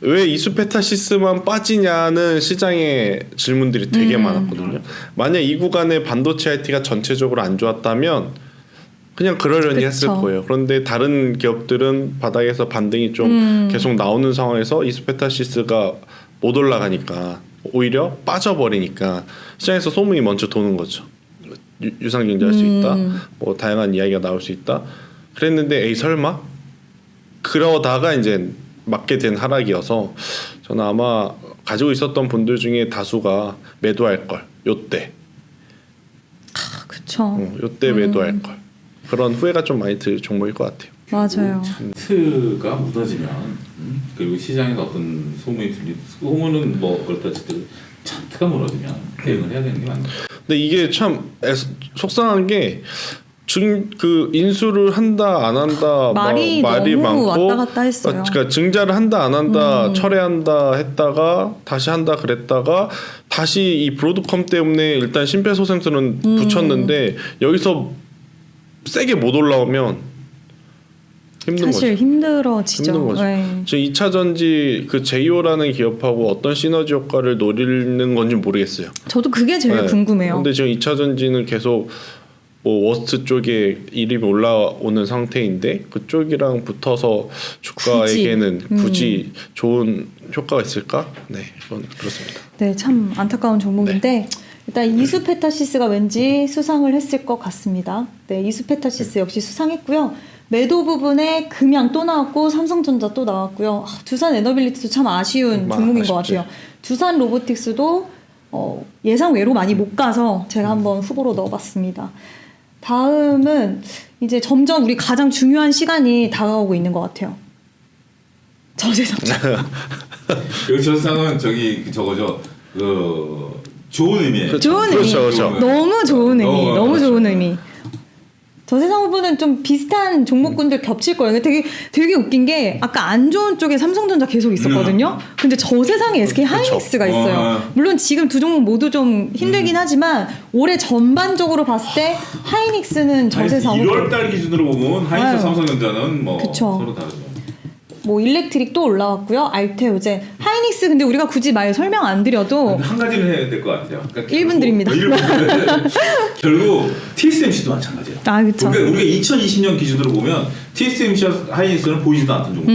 왜 이수페타시스만 빠지냐는 시장의 질문들이 되게 많았거든요. 만약 이 구간에 반도체 IT가 전체적으로 안 좋았다면 그냥 그러려니 했을 거예요. 그런데 다른 기업들은 바닥에서 반등이 좀 계속 나오는 상황에서 이수페타시스가 못 올라가니까 오히려 빠져버리니까 시장에서 소문이 먼저 도는 거죠. 유상증자할 수 있다. 뭐 다양한 이야기가 나올 수 있다. 그랬는데 에이 설마? 그러다가 이제 맞게 된 하락이어서 저는 아마 가지고 있었던 분들 중에 다수가 매도할 걸 요때 그쵸. 요때 매도할 걸 그런 후회가 좀 많이 들 종목일 것 같아요. 맞아요. 차트가 무너지면 그리고 시장에서 어떤 소문이 들리 소문은 뭐 그렇다 치더라도 차트가 무너지면 대응을 해야 되는 게 맞는 거예요. 근데 이게 참 속상한 게 그 인수를 한다 안 한다 말이 말이 너무 많고 왔다 갔다 했어요. 그러니까 증자를 한다 안 한다 철회한다 했다가 다시 한다 그랬다가 다시 이 브로드컴 때문에 일단 심폐소생술은 붙였는데 여기서 세게 못 올라오면 힘든 사실 거죠. 힘들어지죠. 힘든 거죠. 네. 지금 2차 전지 그 제이오라는 기업하고 어떤 시너지 효과를 노리는 건지 모르겠어요. 저도 그게 제일 네. 궁금해요. 근데 지금 2차 전지는 계속 뭐 워스트 쪽에 이름이 올라오는 상태인데 그쪽이랑 붙어서 주가에게는 굳이 좋은 효과가 있을까? 네, 이건 그렇습니다. 네, 참 안타까운 종목인데 일단 이수페타시스가 왠지 수상을 했을 것 같습니다. 네, 이수페타시스 역시 수상했고요. 매도 부분에 금양 또 나왔고 삼성전자 또 나왔고요. 두산 에너빌리티도 참 아쉬운 종목인 것 아쉽지. 같아요. 두산 로보틱스도 예상 외로 많이 못 가서 제가 한번 후보로 넣어봤습니다. 다음은 이제 점점 우리 가장 중요한 시간이 다가오고 있는 것 같아요. 저세상. 여기 저상은 저거죠. 좋은 의미예요. 좋은 의미. 그렇죠. 너무 좋은 의미. 너무 그렇죠. 좋은 의미. 저세상 후보는 좀 비슷한 종목군들 겹칠 거예요. 되게 웃긴 게 아까 안 좋은 쪽에 삼성전자 계속 있었거든요. 근데 저세상에 SK 하이닉스가 있어요. 물론 지금 두 종목 모두 좀 힘들긴 하지만 올해 전반적으로 봤을 때 하이닉스는 저세상 후보. 1월달 기준으로 보면 아유. 하이닉스 삼성전자는 뭐 그쵸. 서로 다르죠. 뭐 일렉트릭 또 올라왔고요. 알테오젠. 하이닉스 근데 우리가 굳이 말 설명 안 드려도 한 가지는 해야 될 것 같아요. 그러니까 1분 드립니다. 1분. 결국 TSMC도 마찬가지예요. 아, 그쵸. 그러니까 우리가 2020년 기준으로 보면 TSMC 하이닉스는 보이지도 않던 종목.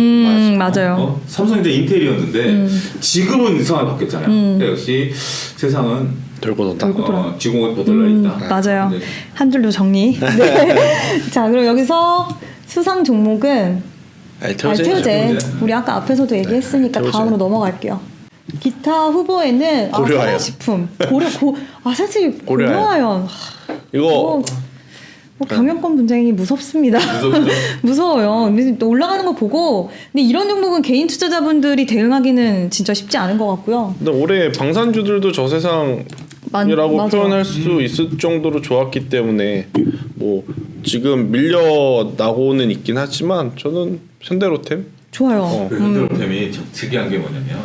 맞아요. 삼성전자 인텔이었는데 지금은 상황이 바뀌었잖아요. 그러니까 역시 세상은 돌고 돈다. 지공은 거들러 있다. 맞아요. 네. 한 줄로 정리. 네. 자, 그럼 여기서 수상 종목은 알테오젠. 우리 아까 앞에서도 얘기했으니까 알테오젠. 다음으로 넘어갈게요. 기타 후보에는 고려아연. 생활식품, 사실 고려아연. 고려아연. 이거 뭐 경영권 분쟁이 무섭습니다. 무섭죠. 무서워요. 또 올라가는 거 보고 근데 이런 종목은 개인 투자자분들이 대응하기는 진짜 쉽지 않은 것 같고요. 근데 올해 방산주들도 저세상이라고 맞아. 표현할 수 있을 정도로 좋았기 때문에 뭐 지금 밀려 나고는 있긴 하지만 저는 현대로템 좋아요. 그 현대로템이 특이한 게 뭐냐면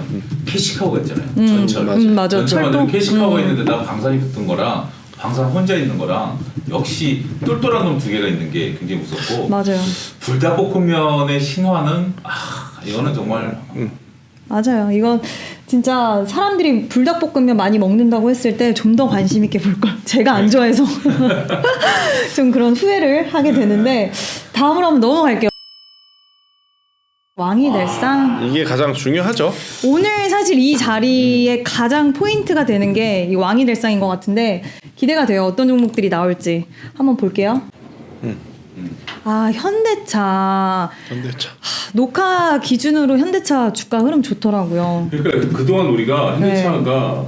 캐시카우가 있잖아요. 전철. 맞아요. 전철 만들면 철도. 캐시카우가 있는데다가 방산이 붙은 거랑 방산 혼자 있는 거랑 역시 똘똘한 놈 두 개가 있는 게 굉장히 무섭고 맞아요. 불닭볶음면의 신화는 이거는 정말 맞아요. 이건 진짜 사람들이 불닭볶음면 많이 먹는다고 했을 때 좀 더 관심 있게 볼 걸. 제가 안 좋아해서 좀 그런 후회를 하게 되는데 다음으로 한번 넘어갈게요. 왕이 될 상. 이게 가장 중요하죠. 오늘 사실 이 자리에 가장 포인트가 되는 게 이 왕이 될 상인 것 같은데 기대가 돼요. 어떤 종목들이 나올지 한번 볼게요. 현대차. 녹화 기준으로 현대차 주가 흐름 좋더라고요. 그러니까 그동안 우리가 현대차가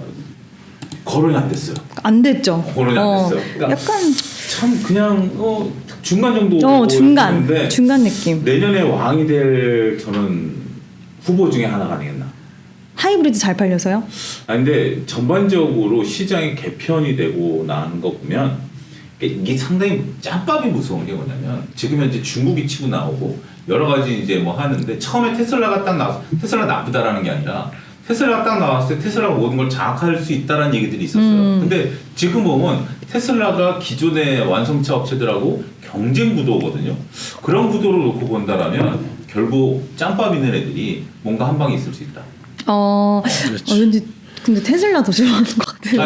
거론이 안 됐어요. 안 됐죠. 거론이 안 됐어요. 그러니까 약간 참 그냥 중간 정도 중간 느낌. 내년에 왕이 될 저는 후보 중에 하나가 아니겠나. 하이브리드 잘 팔려서요? 근데 전반적으로 시장이 개편이 되고 나는 거 보면 이게 상당히 짬밥이 무서운 게 뭐냐면 지금 현재 중국이 치고 나오고 여러 가지 이제 뭐 하는데 처음에 테슬라가 딱 나와서 테슬라 나쁘다라는 게 아니라 테슬라가 딱 나왔을 때 테슬라가 모든 걸 장악할 수 있다라는 얘기들이 있었어요. 근데 지금 보면 테슬라가 기존의 완성차 업체들하고 경쟁 구도거든요. 그런 구도를 놓고 본다라면 결국 짬밥 있는 애들이 뭔가 한 방에 있을 수 있다. 근데 테슬라 더 좋아하는 것 같아요.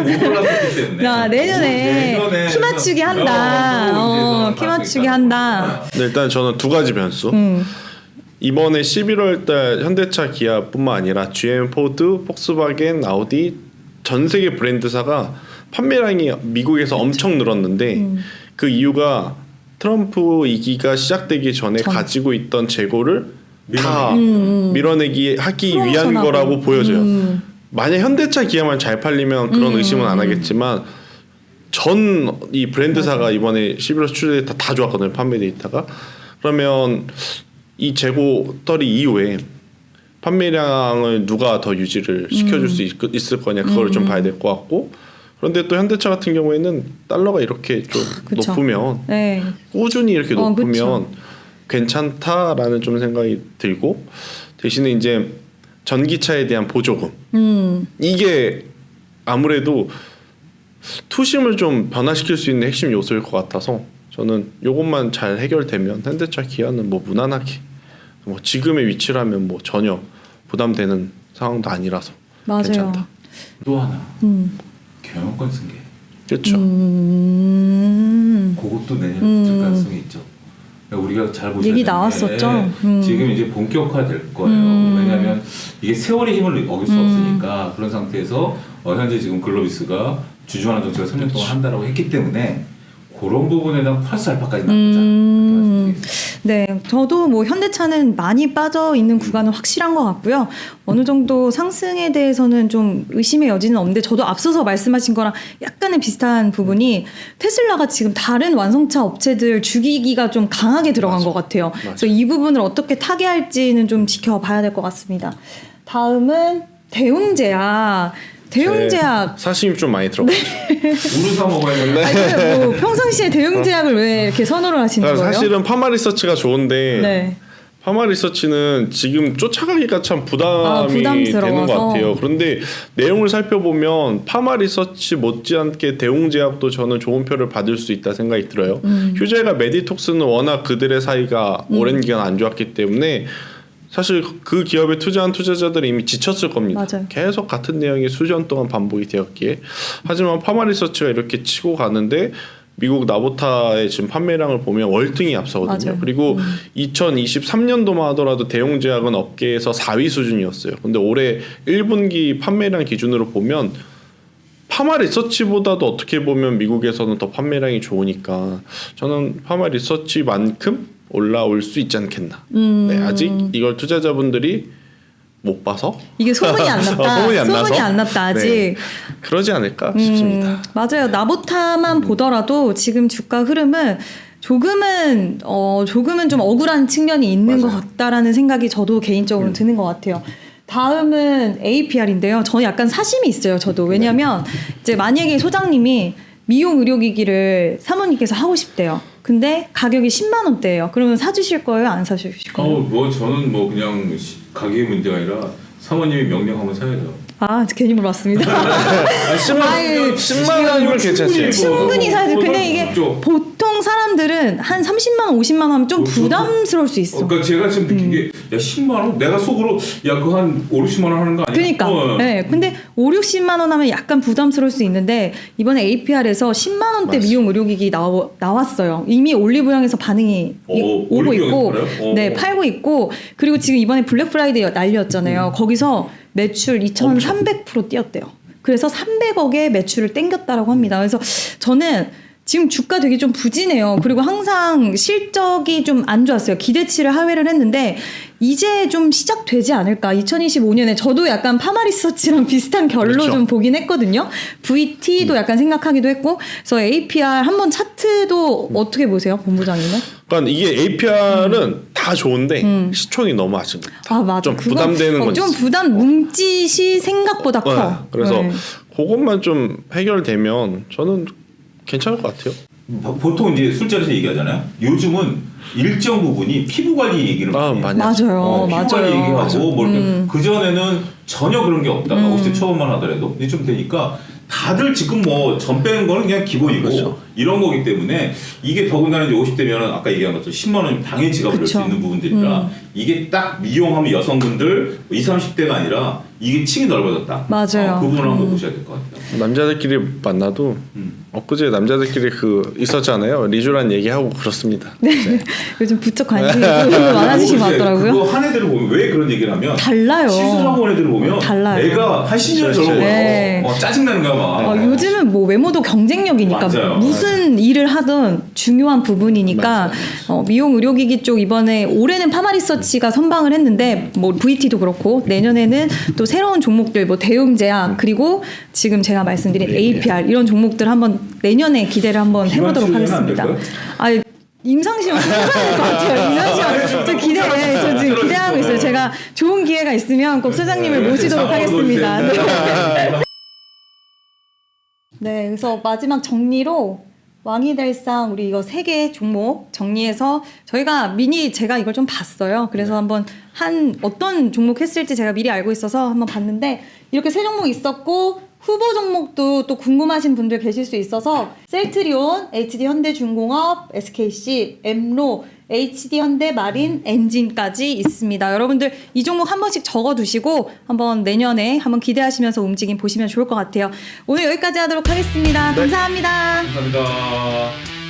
올해 못 올랐기 때문에. 야, 내년에 키 맞추기 한다. 키 맞추기 한다. 네, 일단 저는 두 가지 변수. 이번에 11월달 현대차, 기아뿐만 아니라 GM, 포드, 폭스바겐, 아우디 전 세계 브랜드사가 판매량이 미국에서 엄청 늘었는데 그 이유가 트럼프 이기가 시작되기 전에 가지고 있던 재고를 다 밀어내기 하기 위한 거라고 보여져요. 만약 현대차, 기아만 잘 팔리면 그런 의심은 안 하겠지만 전 이 브랜드사가 이번에 11월 출시돼 다 좋았거든요. 판매 데이터가. 그러면 이 재고 떨이 이후에 판매량을 누가 더 유지를 시켜줄 수 있을 거냐 그걸 좀 봐야 될 것 같고 그런데 또 현대차 같은 경우에는 달러가 이렇게 좀 그쵸. 높으면 네. 꾸준히 이렇게 높으면 그쵸. 괜찮다라는 좀 생각이 들고 대신에 이제 전기차에 대한 보조금 이게 아무래도 투심을 좀 변화시킬 수 있는 핵심 요소일 것 같아서 저는 이것만 잘 해결되면 현대차, 기아는 뭐 무난하게 뭐 지금의 위치라면 뭐 전혀 부담되는 상황도 아니라서 맞아요. 괜찮다. 또 하나 경영권 승계. 그렇죠. 그것도 내년에 붙을 가능성이 있죠. 그러니까 우리가 잘 보셔야 얘기 되는 게 나왔었죠. 지금 이제 본격화될 거예요. 왜냐하면 이게 세월의 힘을 어길 수 없으니까 그런 상태에서 현재 지금 글로비스가 주주환원 정책을 3년 동안 한다라고 했기 때문에 그런 부분에 대한 플러스 알파까지 나오자. 네, 저도 뭐 현대차는 많이 빠져 있는 구간은 확실한 것 같고요. 어느 정도 상승에 대해서는 좀 의심의 여지는 없는데 저도 앞서서 말씀하신 거랑 약간은 비슷한 부분이 테슬라가 지금 다른 완성차 업체들 죽이기가 좀 강하게 들어간 것 같아요. 그래서 이 부분을 어떻게 타개할지는 좀 지켜봐야 될 것 같습니다. 다음은 대웅제약. 대웅제약 사심이 좀 많이 들어가죠. 우르사 먹어야 되는데. 아니, 뭐 평상시에 대웅제약을 왜 이렇게 선호를 하시는 거예요? 사실은 파마리서치가 좋은데 네. 파마리서치는 지금 쫓아가기가 참 부담이 부담스러워서. 되는 것 같아요. 그런데 내용을 살펴보면 파마리서치 못지않게 대웅제약도 저는 좋은 표를 받을 수 있다 생각이 들어요. 휴젤과 메디톡스는 워낙 그들의 사이가 오랜 기간 안 좋았기 때문에 사실 그 기업에 투자한 투자자들이 이미 지쳤을 겁니다. 맞아요. 계속 같은 내용이 수년 동안 반복이 되었기에. 하지만 파마리서치가 이렇게 치고 가는데 미국 나보타의 지금 판매량을 보면 월등히 앞서거든요. 맞아요. 그리고 2023년도만 하더라도 대웅제약은 업계에서 4위 수준이었어요. 근데 올해 1분기 판매량 기준으로 보면 파마리서치보다도 어떻게 보면 미국에서는 더 판매량이 좋으니까 저는 파마리서치만큼 올라올 수 있지 않겠나. 네, 아직 이걸 투자자분들이 못 봐서 이게 소문이 안 났다. 소문이 안 났다 아직. 네, 그러지 않을까 싶습니다. 맞아요. 나보타만 보더라도 지금 주가 흐름은 조금은 좀 억울한 측면이 있는 맞아요. 것 같다라는 생각이 저도 개인적으로 드는 것 같아요. 다음은 APR인데요. 저는 약간 사심이 있어요. 저도 왜냐하면 이제 만약에 소장님이 미용 의료기기를 사모님께서 하고 싶대요. 근데 가격이 10만 원대예요. 그러면 사주실 거예요? 안 사주실 거예요? 뭐 저는 뭐 그냥 가격의 문제가 아니라 사모님이 명령하면 사야죠. 아, 괜히 물어봤습니다. 10만 원이면 괜찮지. 충분히 사야지. 근데 이게 보통 사람들은 한 30만 원, 50만 원 하면 좀 부담스러울 수 있어. 그러니까 제가 지금 느낀 게 야 10만 원? 내가 속으로 야 그거 한 5, 60만 원 하는 거 아니야? 그러니까. 네. 근데 5, 60만 원 하면 약간 부담스러울 수 있는데 이번에 APR에서 10만 원대 맞아. 미용 의료기기 나왔어요. 이미 올리브영에서 반응이 오고 올리브영에서 있고 팔아요? 네, 팔고 있고 그리고 지금 이번에 블랙 프라이데이 난리였잖아요. 거기서 매출 2,300% 뛰었대요. 그래서 300억의 매출을 땡겼다라고 합니다. 그래서 저는 지금 주가 되게 좀 부진해요. 그리고 항상 실적이 좀 안 좋았어요. 기대치를 하회를 했는데 이제 좀 시작되지 않을까. 2025년에 저도 약간 파마리서치랑 비슷한 결로 그렇죠. 좀 보긴 했거든요. VT도 약간 생각하기도 했고. 그래서 APR 한번 차트도 어떻게 보세요, 본부장님은? 그러니까 이게 APR은 다 좋은데 시총이 너무 아쉽다. 아, 맞아. 좀 부담되는 건 좀 있어. 부담 뭉짓이 생각보다 커. 네, 그래서 네. 그것만 좀 해결되면 저는 괜찮을 것 같아요. 보통 이제 술자리에서 얘기하잖아요. 요즘은 일정 부분이 피부 관리 얘기를 많이 해요. 맞아요. 피부 관리 얘기하고 그 전에는 전혀 그런 게 없다가 50대 초반만 하더라도 이제 좀 되니까 다들 지금 뭐 전 빼는 거는 그냥 기본이고 그렇죠. 이런 거기 때문에 이게 더군다나 이제 50대면은 아까 얘기한 것처럼 10만 원이면 당연히 지갑을 낼 수 그쵸. 있는 부분들이라 이게 딱 미용하면 여성분들 20, 30대가 아니라 이게 층이 넓어졌다. 맞아요. 그 부분을 한번 보셔야 될 것 같아요. 남자들끼리 만나도 엊그제 남자들끼리 그 있었잖아요. 리쥬란 얘기하고 그렇습니다. 네. 요즘 부쩍 관심이 좀 많아지신 것 같더라고요. 그거 한 애들을 보면 왜 그런 얘기를 하면 달라요. 시술하고 온 애들을 보면 달라요. 애가 한 10년 그렇지. 저러고 네. 짜증나는 거야 막. 요즘은 뭐 외모도 경쟁력이니까 맞아요. 무슨 일을 하든 중요한 부분이니까 맞아요. 미용 의료기기 쪽 이번에 올해는 파마리서치가 선방을 했는데 뭐 VT도 그렇고 내년에는 또 새로운 종목들 뭐 대웅제약 그리고 지금 제가 말씀드린 APR 이런 종목들 한번 내년에 기대를 한번 해보도록 기관치료는 하겠습니다. 안 될까요? 아, 임상시험 해야 될 것 같아요. 임상시험 저 지금 기대하고 있어요. 제가 좋은 기회가 있으면 꼭 소장님을 모시도록 하겠습니다. 네. 네, 그래서 마지막 정리로 왕이 될 상 우리 이거 3개 종목 정리해서 저희가 제가 이걸 좀 봤어요. 그래서 한번 어떤 종목 했을지 제가 미리 알고 있어서 한번 봤는데 이렇게 3종목 있었고 후보 종목도 또 궁금하신 분들 계실 수 있어서 셀트리온, HD현대중공업, SKC, 엠로, HD현대마린, 엔진까지 있습니다. 여러분들 이 종목 한 번씩 적어두시고 한번 내년에 한번 기대하시면서 움직임 보시면 좋을 것 같아요. 오늘 여기까지 하도록 하겠습니다. 감사합니다. 감사합니다.